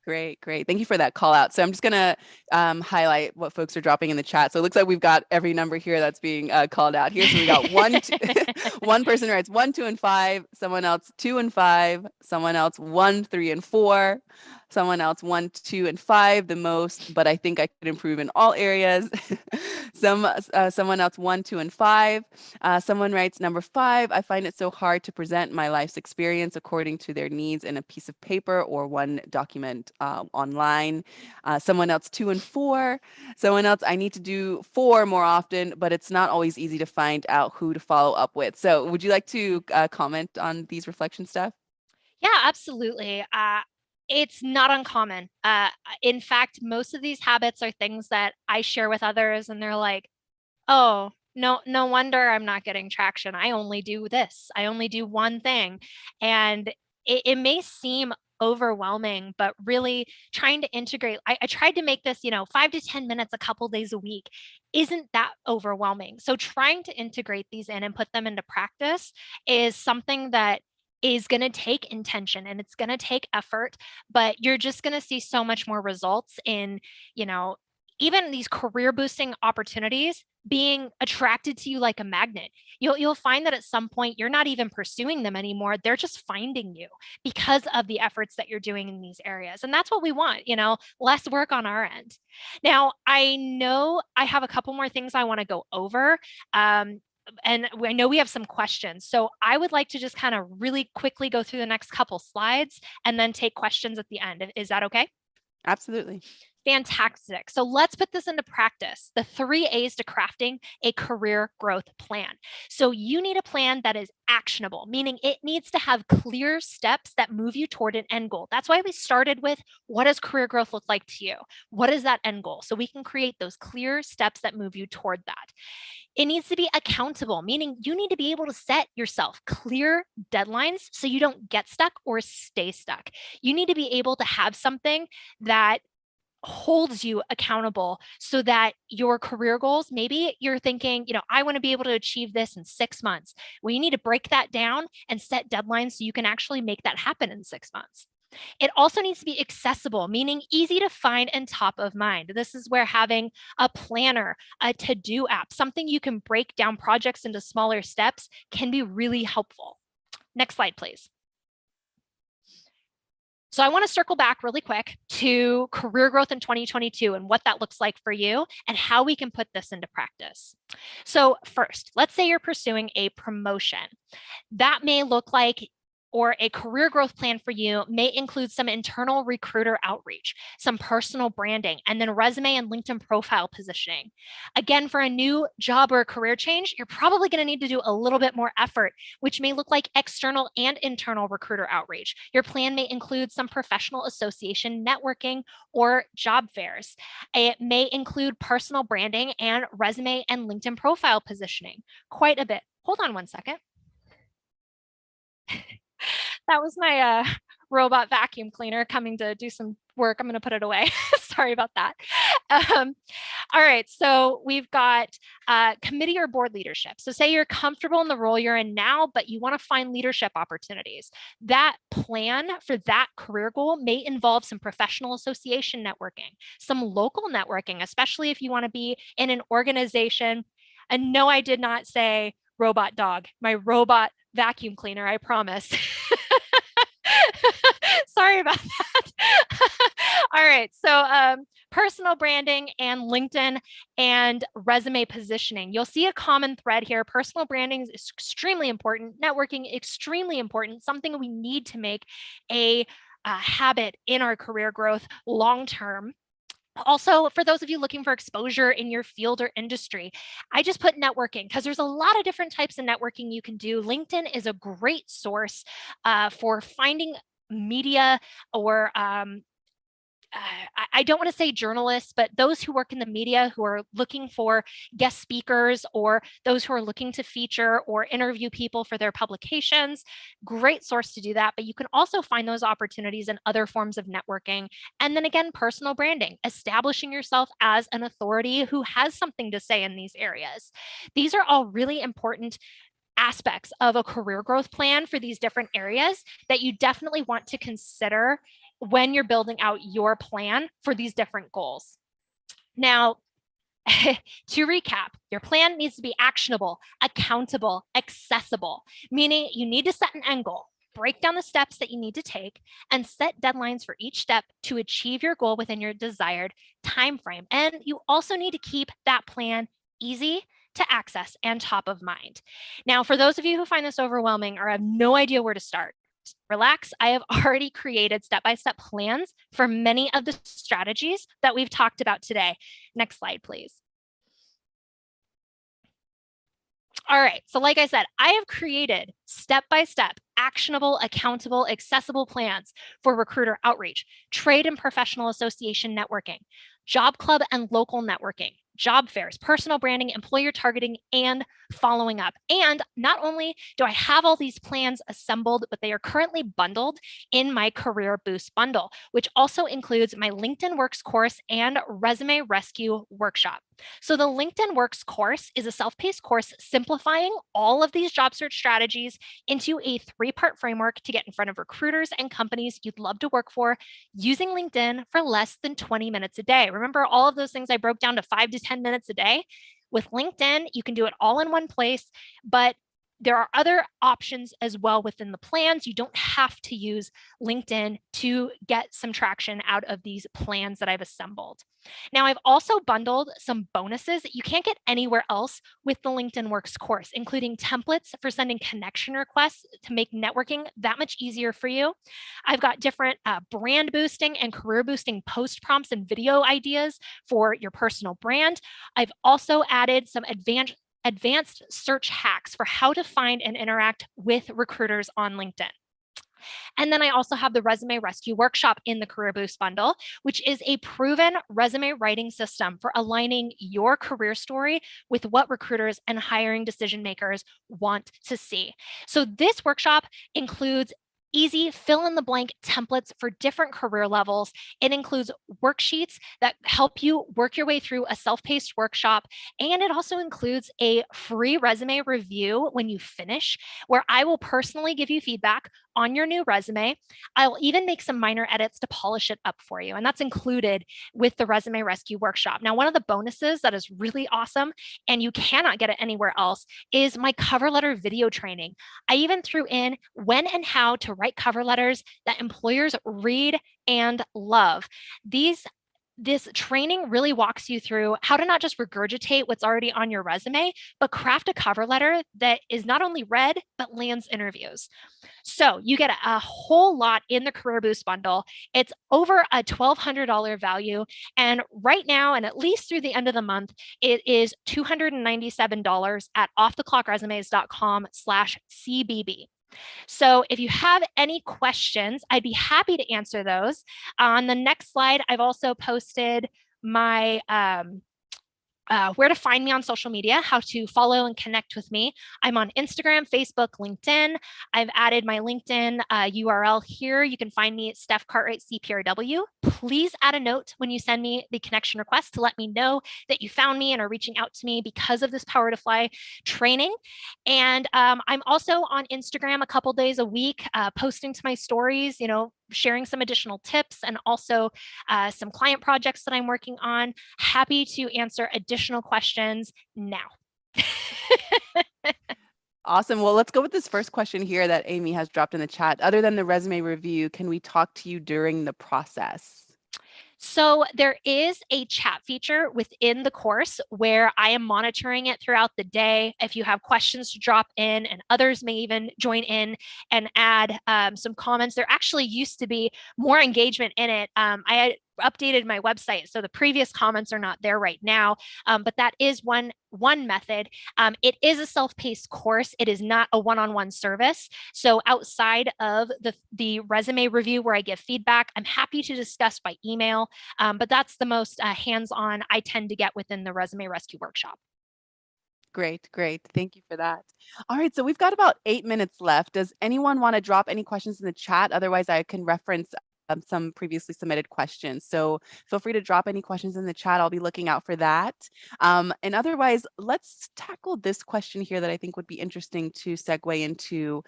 Great, great. Thank you for that call out. So I'm just going to highlight what folks are dropping in the chat. So it looks like we've got every number here that's being called out here. So we got 1, 2, one person writes 1, 2, and 5. Someone else 2 and 5. Someone else 1, 3, and 4. Someone else 1, 2, and 5 the most, but I think I could improve in all areas. Someone else 1, 2, and 5. Someone writes number 5. I find it so hard to present my life's experience according to their needs in a piece of paper or one document online. Someone else 2 and 4. Someone else, I need to do 4 more often, but it's not always easy to find out who to follow up with. So would you like to comment on these reflection stuff? Yeah, absolutely. It's not uncommon. In fact, most of these habits are things that I share with others, and they're like, oh, no wonder I'm not getting traction. I only do this. I only do one thing. And it may seem overwhelming, but really trying to integrate, I tried to make this, 5 to 10 minutes a couple days a week isn't that overwhelming. So trying to integrate these in and put them into practice is something that is going to take intention and it's going to take effort, but you're just going to see so much more results in, you know, even these career boosting opportunities being attracted to you like a magnet. You'll find that at some point you're not even pursuing them anymore. They're just finding you because of the efforts that you're doing in these areas. And that's what we want, less work on our end. Now, I know I have a couple more things I want to go over. And I know we have some questions. So I would like to just kind of really quickly go through the next couple slides and then take questions at the end. Is that okay? Absolutely. Fantastic. So let's put this into practice. The 3 A's to crafting a career growth plan. So you need a plan that is actionable, meaning it needs to have clear steps that move you toward an end goal. That's why we started with, what does career growth look like to you? What is that end goal? So we can create those clear steps that move you toward that. It needs to be accountable, meaning you need to be able to set yourself clear deadlines so you don't get stuck or stay stuck. You need to be able to have something that holds you accountable so that your career goals, maybe you're thinking, I want to be able to achieve this in 6 months. Well, you need to break that down and set deadlines so you can actually make that happen in 6 months. It also needs to be accessible, meaning easy to find and top of mind. This is where having a planner, a to-do app, something you can break down projects into smaller steps can be really helpful. Next slide, please. So I want to circle back really quick to career growth in 2022 and what that looks like for you and how we can put this into practice. So first, let's say you're pursuing a promotion. That may look like or a career growth plan for you may include some internal recruiter outreach, some personal branding, and then resume and LinkedIn profile positioning. Again, for a new job or a career change, you're probably going to need to do a little bit more effort, which may look like external and internal recruiter outreach. Your plan may include some professional association networking or job fairs. It may include personal branding and resume and LinkedIn profile positioning. Quite a bit. Hold on one second. That was my robot vacuum cleaner coming to do some work. I'm going to put it away. Sorry about that. All right, so we've got committee or board leadership. So say you're comfortable in the role you're in now, but you want to find leadership opportunities. That plan for that career goal may involve some professional association networking, some local networking, especially if you want to be in an organization. And no, I did not say robot dog, my robot vacuum cleaner, I promise. Sorry about that. All right, so personal branding and LinkedIn and resume positioning. You'll see a common thread here. Personal branding is extremely important. Networking, extremely important. Something we need to make a habit in our career growth long-term. Also, for those of you looking for exposure in your field or industry, I just put networking because there's a lot of different types of networking you can do. LinkedIn is a great source for finding media or I don't want to say journalists, but those who work in the media who are looking for guest speakers or those who are looking to feature or interview people for their publications. Great source to do that. But you can also find those opportunities in other forms of networking. And then again, personal branding, establishing yourself as an authority who has something to say in these areas. These are all really important aspects of a career growth plan for these different areas that you definitely want to consider when you're building out your plan for these different goals. Now, to recap, your plan needs to be actionable, accountable, accessible, meaning you need to set an end goal, break down the steps that you need to take, and set deadlines for each step to achieve your goal within your desired time frame. And you also need to keep that plan easy to access and top of mind. Now, for those of you who find this overwhelming or have no idea where to start, relax. I have already created step-by-step plans for many of the strategies that we've talked about today. Next slide, please. All right, so like I said, I have created step-by-step, actionable, accountable, accessible plans for recruiter outreach, trade and professional association networking, job club and local networking, job fairs, personal branding, employer targeting, and following up. And not only do I have all these plans assembled, but they are currently bundled in my Career Boost bundle, which also includes my LinkedIn Works course and Resume Rescue workshop. So the LinkedIn Works course is a self-paced course simplifying all of these job search strategies into a 3-part framework to get in front of recruiters and companies you'd love to work for using LinkedIn for less than 20 minutes a day. Remember all of those things I broke down to 5 to 10 minutes a day? With LinkedIn, you can do it all in one place, but there are other options as well within the plans. You don't have to use LinkedIn to get some traction out of these plans that I've assembled. Now, I've also bundled some bonuses that you can't get anywhere else with the LinkedIn Works course, including templates for sending connection requests to make networking that much easier for you. I've got different brand boosting and career boosting post prompts and video ideas for your personal brand. I've also added some advanced search hacks for how to find and interact with recruiters on LinkedIn. And then I also have the Resume Rescue workshop in the Career Boost bundle, which is a proven resume writing system for aligning your career story with what recruiters and hiring decision makers want to see. So this workshop includes easy fill-in-the-blank templates for different career levels. It includes worksheets that help you work your way through a self-paced workshop. And it also includes a free resume review when you finish, where I will personally give you feedback on your new resume. I'll even make some minor edits to polish it up for you. And that's included with the Resume Rescue workshop. Now, one of the bonuses that is really awesome, and you cannot get it anywhere else, is my cover letter video training. I even threw in when and how to write cover letters that employers read and love. These this training really walks you through how to not just regurgitate what's already on your resume, but craft a cover letter that is not only read, but lands interviews. So you get a whole lot in the Career Boost bundle. It's over a $1,200 value. And right now, and at least through the end of the month, it is $297 at offtheclockresumes.com/CBB. So if you have any questions, I'd be happy to answer those. On the next slide, I've also posted my where to find me on social media, how to follow and connect with me. I'm on Instagram, Facebook, LinkedIn. I've added my LinkedIn URL here. You can find me at Steph Cartwright CPRW. Please add a note when you send me the connection request to let me know that you found me and are reaching out to me because of this Power to Fly training. And I'm also on Instagram a couple days a week, posting to my stories, sharing some additional tips and also some client projects that I'm working on. Happy to answer additional questions now. Awesome. Well, let's go with this first question here that Amy has dropped in the chat. Other than the resume review, can we talk to you during the process? So there is a chat feature within the course where I am monitoring it throughout the day. If you have questions to drop in, and others may even join in and add some comments. There actually used to be more engagement in it. I had updated my website, so the previous comments are not there right now, but that is one method. It is a self-paced course. It is not a one-on-one service. So outside of the resume review where I give feedback, I'm happy to discuss by email, but that's the most hands-on I tend to get within the resume rescue workshop. Great. Thank you for that. All right, so we've got about 8 minutes left. Does anyone want to drop any questions in the chat? Otherwise, I can reference some previously submitted questions. So feel free to drop any questions in the chat. I'll be looking out for that. And otherwise, let's tackle this question here that I think would be interesting to segue into.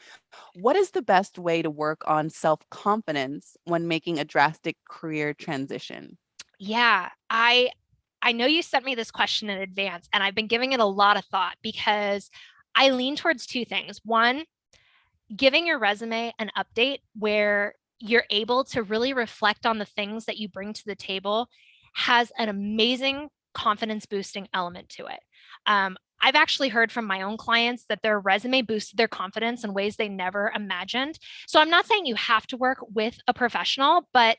What is the best way to work on self-confidence when making a drastic career transition? Yeah, I know you sent me this question in advance, and I've been giving it a lot of thought because I lean towards two things. One, giving your resume an update where you're able to really reflect on the things that you bring to the table has an amazing confidence boosting element to it. I've actually heard from my own clients that their resume boosted their confidence in ways they never imagined. So I'm not saying you have to work with a professional, but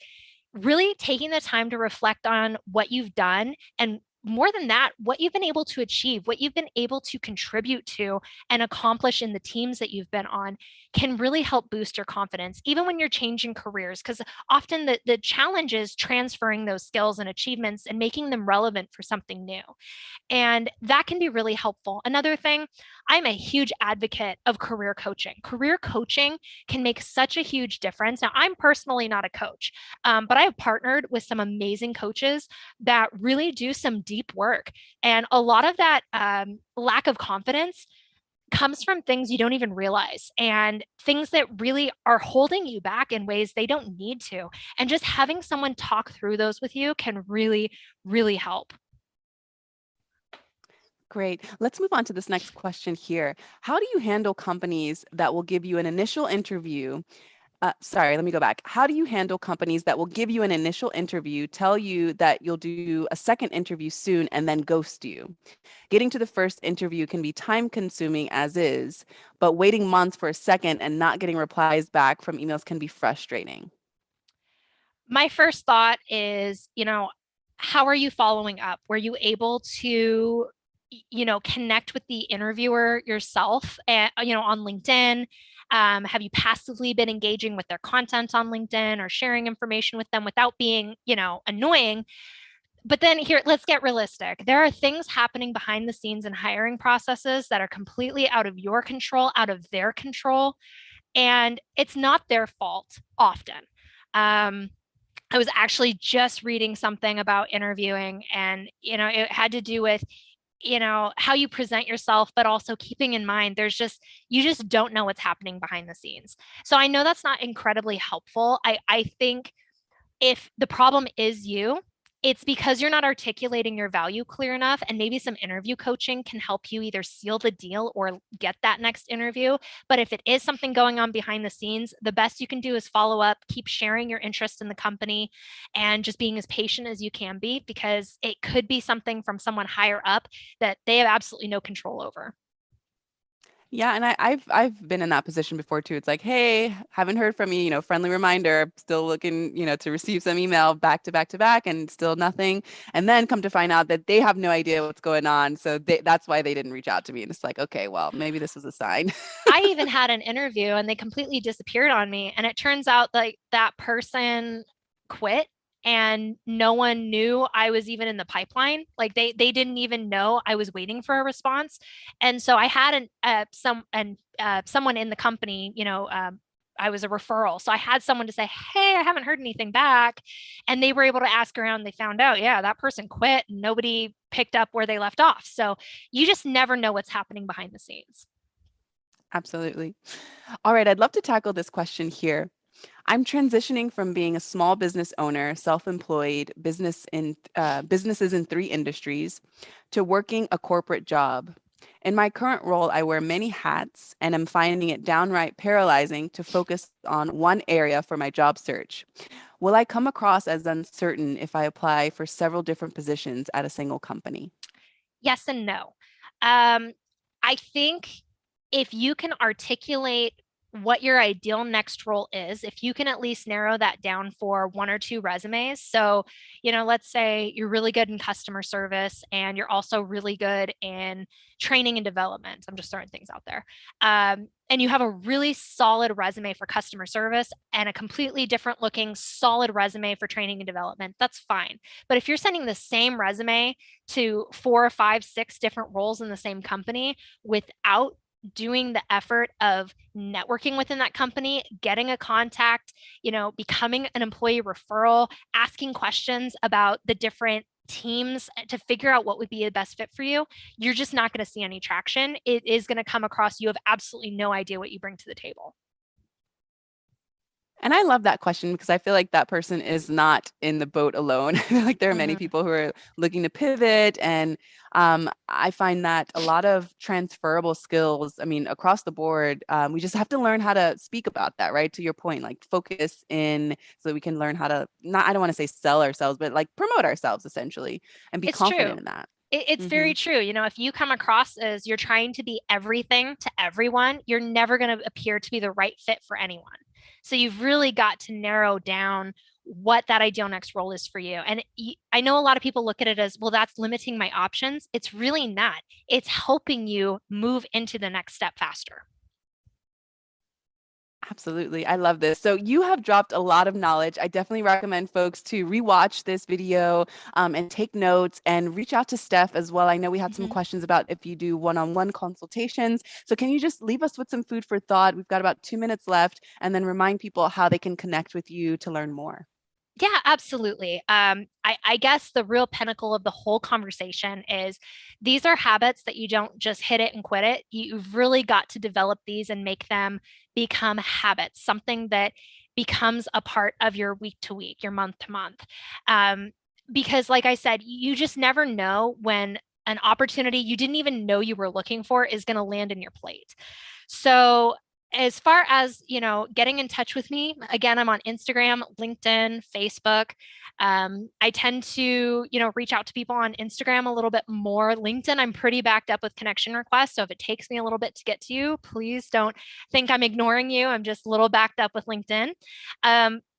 really taking the time to reflect on what you've done, and more than that, what you've been able to achieve, what you've been able to contribute to and accomplish in the teams that you've been on, can really help boost your confidence, even when you're changing careers, because often the challenge is transferring those skills and achievements and making them relevant for something new. And that can be really helpful. Another thing, I'm a huge advocate of career coaching. Career coaching can make such a huge difference. Now, I'm personally not a coach, but I have partnered with some amazing coaches that really do some deep work. And a lot of that lack of confidence comes from things you don't even realize, and things that really are holding you back in ways they don't need to. And just having someone talk through those with you can really, really help. Great. Let's move on to this next question here. How do you handle companies that will give you an initial interview? Sorry, let me go back. How do you handle companies that will give you an initial interview, tell you that you'll do a second interview soon, and then ghost you? Getting to the first interview can be time consuming as is, but waiting months for a second and not getting replies back from emails can be frustrating. My first thought is, how are you following up? Were you able to, connect with the interviewer yourself, on LinkedIn? Have you passively been engaging with their content on LinkedIn or sharing information with them without being, annoying? But then here, let's get realistic. There are things happening behind the scenes in hiring processes that are completely out of your control, out of their control, and it's not their fault often. I was actually just reading something about interviewing, and it had to do with how you present yourself, but also keeping in mind you just don't know what's happening behind the scenes. So I know that's not incredibly helpful. I think if the problem is you, It's because you're not articulating your value clear enough, and maybe some interview coaching can help you either seal the deal or get that next interview. But if it is something going on behind the scenes, the best you can do is follow up, keep sharing your interest in the company, and just being as patient as you can be, because it could be something from someone higher up that they have absolutely no control over. Yeah, and I've been in that position before too. It's like, hey, haven't heard from you, friendly reminder, still looking, to receive some email back to back to back and still nothing. And then come to find out that they have no idea what's going on. So that's why they didn't reach out to me. And it's like, okay, well, maybe this was a sign. I even had an interview and they completely disappeared on me. And it turns out like that person quit and no one knew I was even in the pipeline. Like they didn't even know I was waiting for a response. And so I had someone in the company, I was a referral. So I had someone to say, hey, I haven't heard anything back. And they were able to ask around. They found out, yeah, that person quit and nobody picked up where they left off. So you just never know what's happening behind the scenes. Absolutely. All right, I'd love to tackle this question here. I'm transitioning from being a small business owner, self-employed, businesses in 3 industries, to working a corporate job. In my current role, I wear many hats and am finding it downright paralyzing to focus on one area for my job search. Will I come across as uncertain if I apply for several different positions at a single company? Yes and no. Um, I think if you can articulate what your ideal next role is, if you can at least narrow that down for 1 or 2 resumes. So, let's say you're really good in customer service and you're also really good in training and development. I'm just throwing things out there. And you have a really solid resume for customer service and a completely different looking solid resume for training and development, that's fine. But if you're sending the same resume to 4 or 5, 6 different roles in the same company without doing the effort of networking within that company, getting a contact, becoming an employee referral, asking questions about the different teams to figure out what would be the best fit for you, you're just not going to see any traction. It is going to come across you have absolutely no idea what you bring to the table. And I love that question because I feel like that person is not in the boat alone. I feel like there are many Mhm. people who are looking to pivot. And I find that a lot of transferable skills, I mean, across the board, we just have to learn how to speak about that, right? To your point, like focus in so that we can learn how to, not, I don't want to say sell ourselves, but like promote ourselves essentially and be It's true. confident in that. It's Mm-hmm. very true. If you come across as you're trying to be everything to everyone, you're never going to appear to be the right fit for anyone. So you've really got to narrow down what that ideal next role is for you. And I know a lot of people look at it as, well, that's limiting my options. It's really not. It's helping you move into the next step faster. Absolutely. I love this. So you have dropped a lot of knowledge. I definitely recommend folks to rewatch this video and take notes and reach out to Steph as well. I know we had some Mhm. questions about if you do one-on-one consultations. So can you just leave us with some food for thought? We've got about 2 minutes left, and then remind people how they can connect with you to learn more. Yeah, absolutely. I guess the real pinnacle of the whole conversation is these are habits that you don't just hit it and quit it. You've really got to develop these and make them become habits, something that becomes a part of your week to week, your month to month. Because, like I said, you just never know when an opportunity you didn't even know you were looking for is going to land in your plate. So, as far as getting in touch with me, again, I'm on Instagram, LinkedIn, Facebook. I tend to reach out to people on Instagram a little bit more. LinkedIn, I'm pretty backed up with connection requests, so if it takes me a little bit to get to you, please don't think I'm ignoring you. I'm just a little backed up with LinkedIn.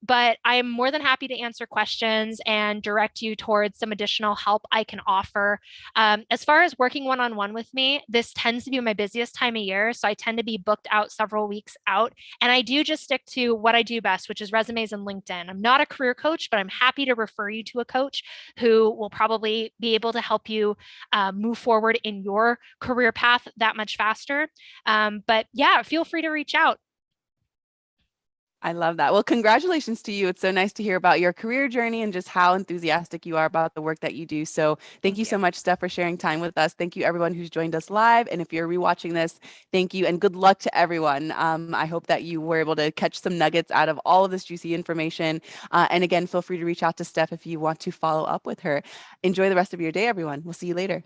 But I am more than happy to answer questions and direct you towards some additional help I can offer. As far as working one-on-one with me, this tends to be my busiest time of year. So I tend to be booked out several weeks out. And I do just stick to what I do best, which is resumes and LinkedIn. I'm not a career coach, but I'm happy to refer you to a coach who will probably be able to help you move forward in your career path that much faster. But yeah, feel free to reach out. I love that. Well, congratulations to you. It's so nice to hear about your career journey and just how enthusiastic you are about the work that you do. So, thank Thank you you. so much, Steph, for sharing time with us. Thank you, everyone who's joined us live. And if you're rewatching this, thank you and good luck to everyone. I hope that you were able to catch some nuggets out of all of this juicy information. And again, feel free to reach out to Steph if you want to follow up with her. Enjoy the rest of your day, everyone. We'll see you later.